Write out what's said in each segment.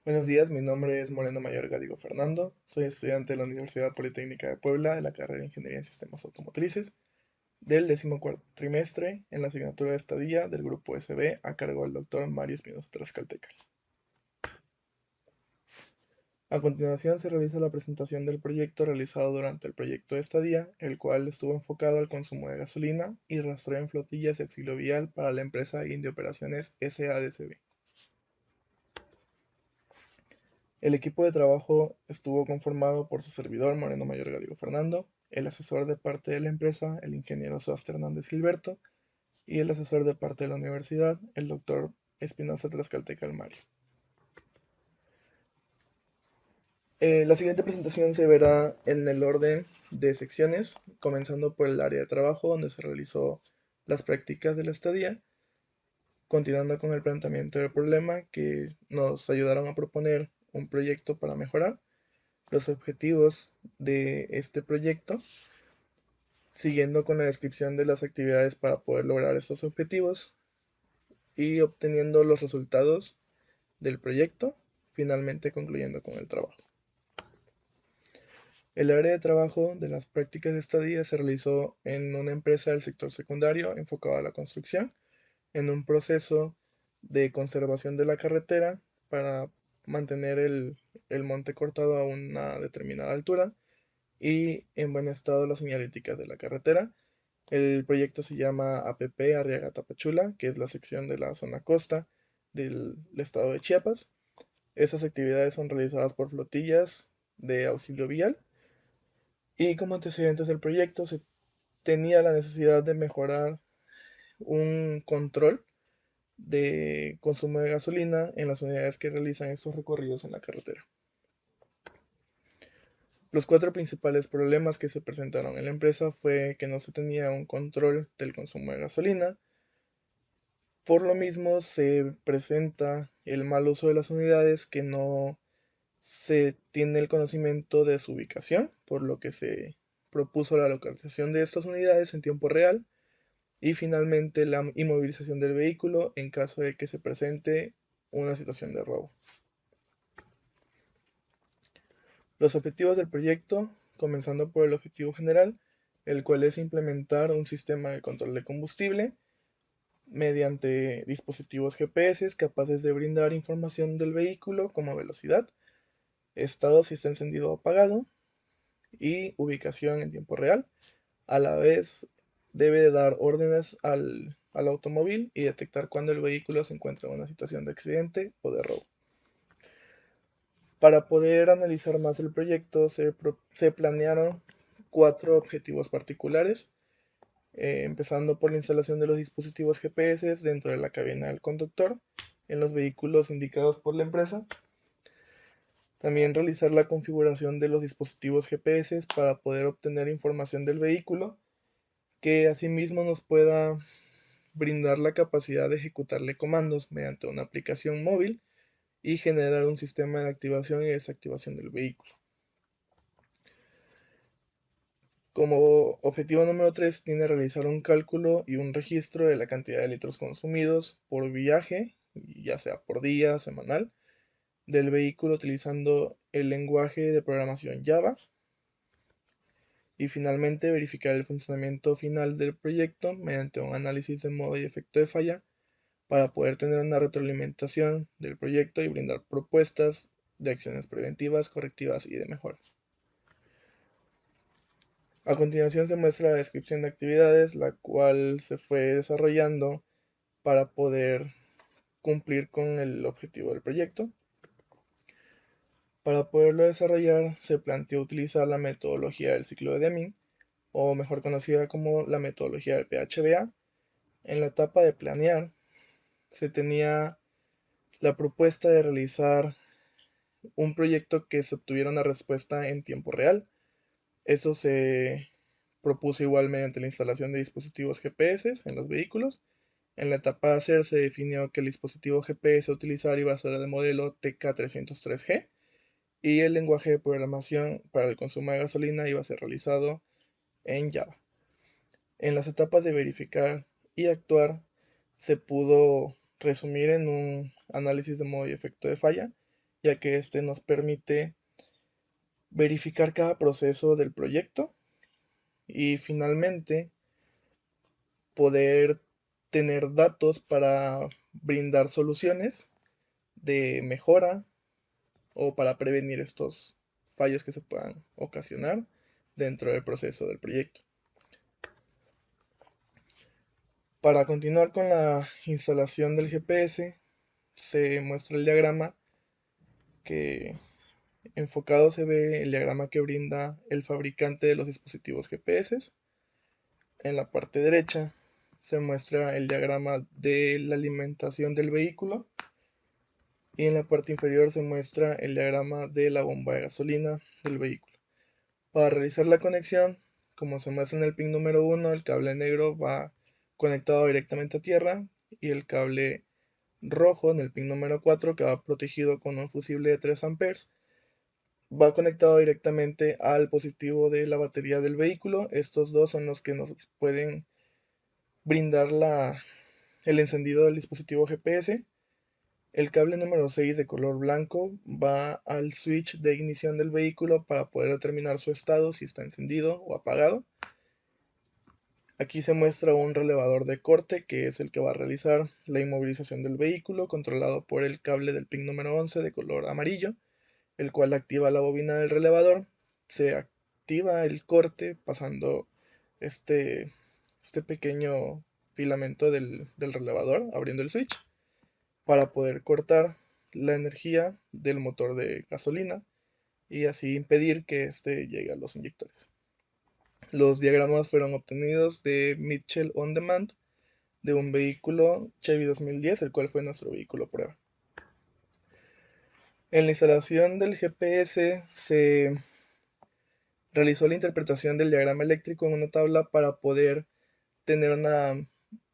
Buenos días, mi nombre es Moreno Mayorga Diego Fernando, soy estudiante de la Universidad Politécnica de Puebla de la carrera de Ingeniería en Sistemas Automotrices del 14º trimestre en la asignatura de estadía del grupo SB a cargo del doctor Mario Espinosa Tlaxcalteca. A continuación se realiza la presentación del proyecto realizado durante el proyecto de estadía, el cual estuvo enfocado al consumo de gasolina y rastreo en flotillas de auxilio vial para la empresa India Operaciones SADCB. El equipo de trabajo estuvo conformado por su servidor Moreno Mayorga Diego Fernando, el asesor de parte de la empresa, el ingeniero Soaster Hernández Gilberto, y el asesor de parte de la universidad, el doctor Espinosa Tlaxcalteca Mario. La siguiente presentación se verá en el orden de secciones, comenzando por el área de trabajo donde se realizó las prácticas de la estadía, continuando con el planteamiento del problema que nos ayudaron a proponer un proyecto para mejorar los objetivos de este proyecto, siguiendo con la descripción de las actividades para poder lograr estos objetivos y obteniendo los resultados del proyecto, finalmente concluyendo con el trabajo. El área de trabajo de las prácticas de estadía se realizó en una empresa del sector secundario enfocada a la construcción, en un proceso de conservación de la carretera para mantener el monte cortado a una determinada altura y en buen estado las señaléticas de la carretera. El proyecto se llama APP Arriaga Tapachula, que es la sección de la zona costa del estado de Chiapas. Esas actividades son realizadas por flotillas de auxilio vial y como antecedentes del proyecto se tenía la necesidad de mejorar un control de consumo de gasolina en las unidades que realizan estos recorridos en la carretera. Los cuatro principales problemas que se presentaron en la empresa fue que no se tenía un control del consumo de gasolina. Por lo mismo se presenta el mal uso de las unidades, que no se tiene el conocimiento de su ubicación, por lo que se propuso la localización de estas unidades en tiempo real y finalmente la inmovilización del vehículo en caso de que se presente una situación de robo. Los objetivos del proyecto, comenzando por el objetivo general, el cual es implementar un sistema de control de combustible mediante dispositivos GPS capaces de brindar información del vehículo como velocidad, estado si está encendido o apagado y ubicación en tiempo real. A la vez debe de dar órdenes al automóvil y detectar cuando el vehículo se encuentra en una situación de accidente o de robo. Para poder analizar más el proyecto se planearon 4 objetivos particulares, empezando por la instalación de los dispositivos GPS dentro de la cabina del conductor en los vehículos indicados por la empresa. También realizar la configuración de los dispositivos GPS para poder obtener información del vehículo que asimismo nos pueda brindar la capacidad de ejecutarle comandos mediante una aplicación móvil y generar un sistema de activación y desactivación del vehículo. Como objetivo número 3 tiene realizar un cálculo y un registro de la cantidad de litros consumidos por viaje, ya sea por día, semanal, del vehículo utilizando el lenguaje de programación Java. Y finalmente verificar el funcionamiento final del proyecto mediante un análisis de modo y efecto de falla para poder tener una retroalimentación del proyecto y brindar propuestas de acciones preventivas, correctivas y de mejora. A continuación se muestra la descripción de actividades, la cual se fue desarrollando para poder cumplir con el objetivo del proyecto. Para poderlo desarrollar se planteó utilizar la metodología del ciclo de Deming, o mejor conocida como la metodología del PHBA. En la etapa de planear se tenía la propuesta de realizar un proyecto que se obtuviera una respuesta en tiempo real. Eso se propuso igual mediante la instalación de dispositivos GPS en los vehículos. En la etapa de hacer se definió que el dispositivo GPS a utilizar iba a ser el modelo TK303G y el lenguaje de programación para el consumo de gasolina iba a ser realizado en Java. En las etapas de verificar y actuar se pudo resumir en un análisis de modo y efecto de falla, ya que este nos permite verificar cada proceso del proyecto y finalmente poder tener datos para brindar soluciones de mejora o para prevenir estos fallos que se puedan ocasionar dentro del proceso del proyecto. Para continuar con la instalación del GPS, se muestra el diagrama que enfocado se ve el diagrama que brinda el fabricante de los dispositivos GPS. En la parte derecha se muestra el diagrama de la alimentación del vehículo y en la parte inferior se muestra el diagrama de la bomba de gasolina del vehículo. Para realizar la conexión, como se muestra en el pin número 1, el cable negro va conectado directamente a tierra y el cable rojo en el pin número 4, que va protegido con un fusible de 3 amperes, va conectado directamente al positivo de la batería del vehículo. Estos dos son los que nos pueden brindar el encendido del dispositivo GPS. El cable número 6 de color blanco va al switch de ignición del vehículo para poder determinar su estado, si está encendido o apagado. Aquí se muestra un relevador de corte, que es el que va a realizar la inmovilización del vehículo, controlado por el cable del pin número 11 de color amarillo, el cual activa la bobina del relevador. Se activa el corte pasando este pequeño filamento del relevador, abriendo el switch, para poder cortar la energía del motor de gasolina y así impedir que éste llegue a los inyectores. Los diagramas fueron obtenidos de Mitchell On Demand de un vehículo Chevy 2010, el cual fue nuestro vehículo prueba. En la instalación del GPS se realizó la interpretación del diagrama eléctrico en una tabla para poder tener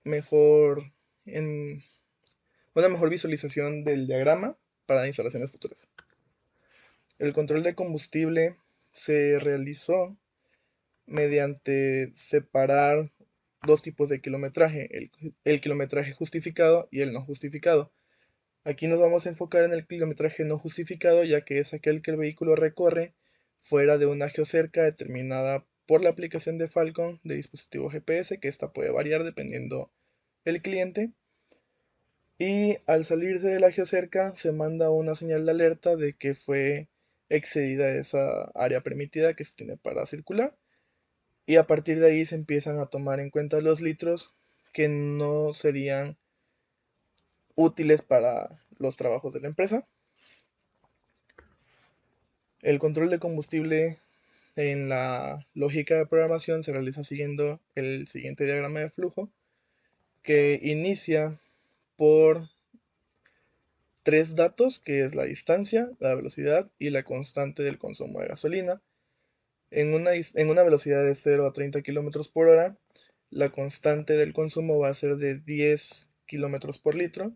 mejor, una mejor visualización del diagrama para instalaciones futuras. El control de combustible se realizó mediante separar dos tipos de kilometraje, el kilometraje justificado y el no justificado. Aquí nos vamos a enfocar en el kilometraje no justificado, ya que es aquel que el vehículo recorre fuera de una geocerca determinada por la aplicación de Falcon de dispositivo GPS, que esta puede variar dependiendo del cliente. Y al salirse de la geocerca se manda una señal de alerta de que fue excedida esa área permitida que se tiene para circular. Y a partir de ahí se empiezan a tomar en cuenta los litros que no serían útiles para los trabajos de la empresa. El control de combustible en la lógica de programación se realiza siguiendo el siguiente diagrama de flujo, que inicia por tres datos, que es la distancia, la velocidad y la constante del consumo de gasolina. En una velocidad de 0 a 30 km por hora, la constante del consumo va a ser de 10 km por litro.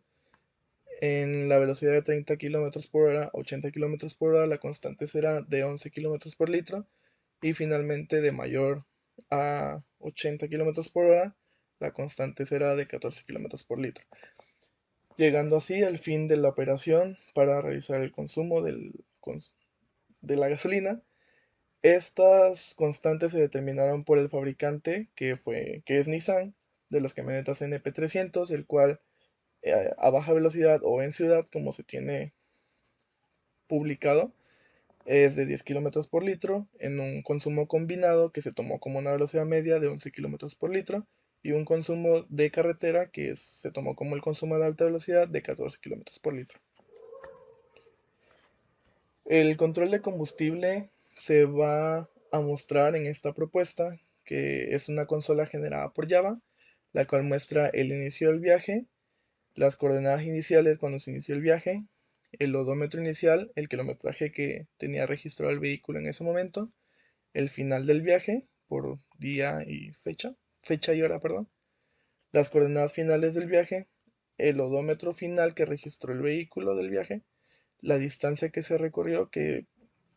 En la velocidad de 30 km por hora, 80 km por hora, la constante será de 11 km por litro. Y finalmente, de mayor a 80 km por hora, la constante será de 14 km por litro. Llegando así al fin de la operación para realizar el consumo de la gasolina. Estas constantes se determinaron por el fabricante, que es Nissan, de las camionetas NP300, el cual a baja velocidad o en ciudad, como se tiene publicado, es de 10 km por litro, en un consumo combinado que se tomó como una velocidad media de 11 km por litro, y un consumo de carretera que se tomó como el consumo de alta velocidad de 14 km por litro. El control de combustible se va a mostrar en esta propuesta, que es una consola generada por Java, la cual muestra el inicio del viaje, las coordenadas iniciales cuando se inició el viaje, el odómetro inicial, el kilometraje que tenía registrado el vehículo en ese momento, el final del viaje por día y fecha y hora, perdón, las coordenadas finales del viaje, el odómetro final que registró el vehículo del viaje, la distancia que se recorrió, que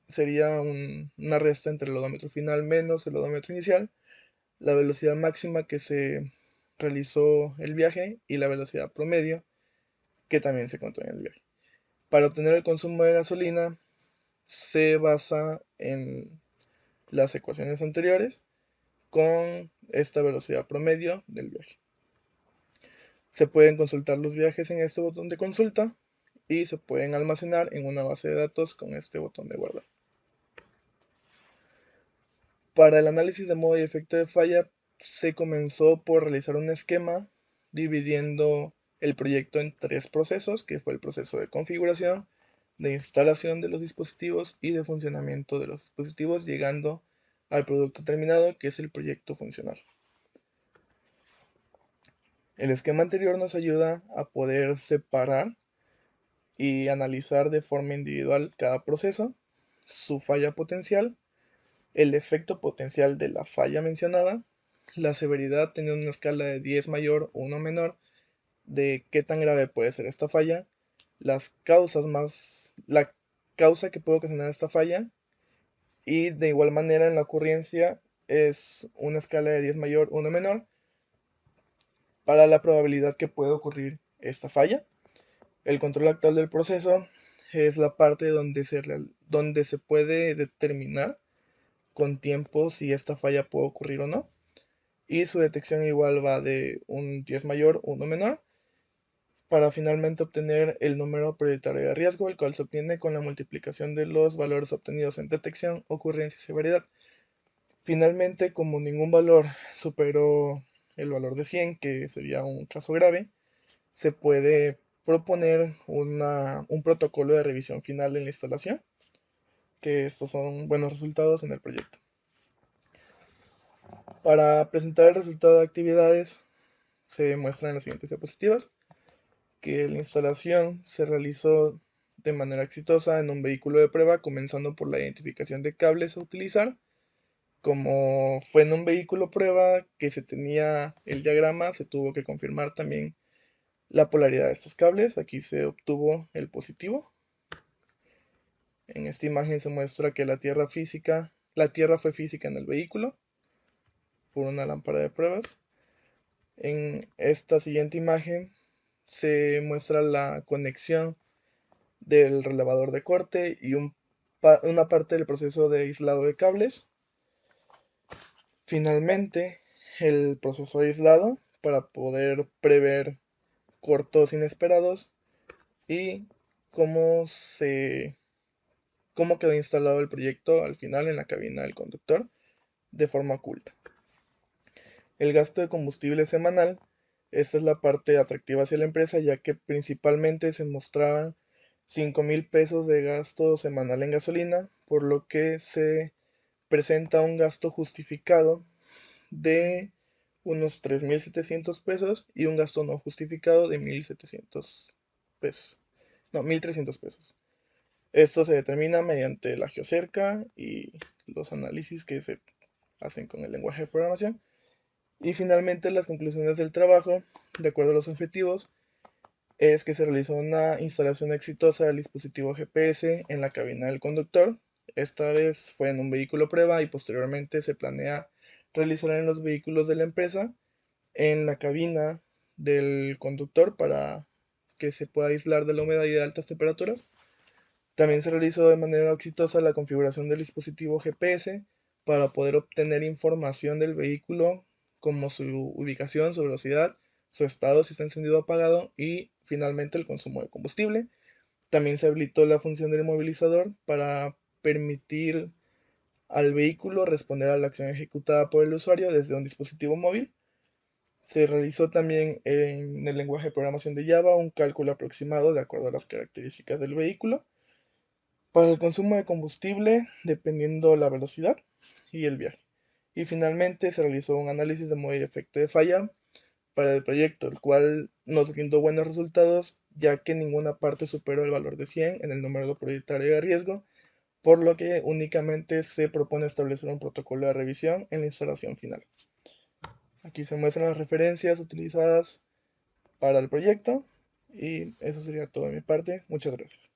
sería una resta entre el odómetro final menos el odómetro inicial, la velocidad máxima que se realizó el viaje y la velocidad promedio que también se contó en el viaje. Para obtener el consumo de gasolina se basa en las ecuaciones anteriores con esta velocidad promedio del viaje. Se pueden consultar los viajes en este botón de consulta y se pueden almacenar en una base de datos con este botón de guardar. Para el análisis de modo y efecto de falla, se comenzó por realizar un esquema dividiendo el proyecto en 3 procesos, que fue el proceso de configuración, de instalación de los dispositivos y de funcionamiento de los dispositivos, llegando al producto terminado, que es el proyecto funcional. El esquema anterior nos ayuda a poder separar y analizar de forma individual cada proceso, su falla potencial, el efecto potencial de la falla mencionada, la severidad teniendo una escala de 10 mayor o 1 menor de qué tan grave puede ser esta falla, la causa que puede ocasionar esta falla, y de igual manera en la ocurrencia es una escala de 10 mayor, 1 menor para la probabilidad que puede ocurrir esta falla. El control actual del proceso es la parte donde se puede determinar con tiempo si esta falla puede ocurrir o no. Y su detección igual va de un 10 mayor, 1 menor, para finalmente obtener el número prioritario de riesgo, el cual se obtiene con la multiplicación de los valores obtenidos en detección, ocurrencia y severidad. Finalmente, como ningún valor superó el valor de 100, que sería un caso grave, se puede proponer un protocolo de revisión final en la instalación, que estos son buenos resultados en el proyecto. Para presentar el resultado de actividades se muestran las siguientes diapositivas, que la instalación se realizó de manera exitosa en un vehículo de prueba, comenzando por la identificación de cables a utilizar. Como fue en un vehículo prueba que se tenía el diagrama, se tuvo que confirmar también la polaridad de estos cables. Aquí se obtuvo el positivo. En esta imagen se muestra que la tierra fue física en el vehículo por una lámpara de pruebas. En esta siguiente imagen se muestra la conexión del relevador de corte y una parte del proceso de aislado de cables. Finalmente, el proceso de aislado para poder prever cortos inesperados y cómo quedó instalado el proyecto al final en la cabina del conductor de forma oculta. El gasto de combustible semanal, esta es la parte atractiva hacia la empresa, ya que principalmente se mostraban 5,000 pesos de gasto semanal en gasolina, por lo que se presenta un gasto justificado de unos 3,700 pesos y un gasto no justificado de 1,700 pesos. No, 1,300 pesos. Esto se determina mediante la geocerca y los análisis que se hacen con el lenguaje de programación. Y finalmente las conclusiones del trabajo, de acuerdo a los objetivos, es que se realizó una instalación exitosa del dispositivo GPS en la cabina del conductor. Esta vez fue en un vehículo prueba y posteriormente se planea realizar en los vehículos de la empresa en la cabina del conductor para que se pueda aislar de la humedad y de altas temperaturas. También se realizó de manera exitosa la configuración del dispositivo GPS para poder obtener información del vehículo como su ubicación, su velocidad, su estado, si está encendido o apagado y finalmente el consumo de combustible. También se habilitó la función del movilizador para permitir al vehículo responder a la acción ejecutada por el usuario desde un dispositivo móvil. Se realizó también en el lenguaje de programación de Java un cálculo aproximado de acuerdo a las características del vehículo para el consumo de combustible dependiendo la velocidad y el viaje. Y finalmente se realizó un análisis de modo y efecto de falla para el proyecto, el cual nos brindó buenos resultados ya que ninguna parte superó el valor de 100 en el número prioritario de riesgo, por lo que únicamente se propone establecer un protocolo de revisión en la instalación final. Aquí se muestran las referencias utilizadas para el proyecto y eso sería todo de mi parte. Muchas gracias.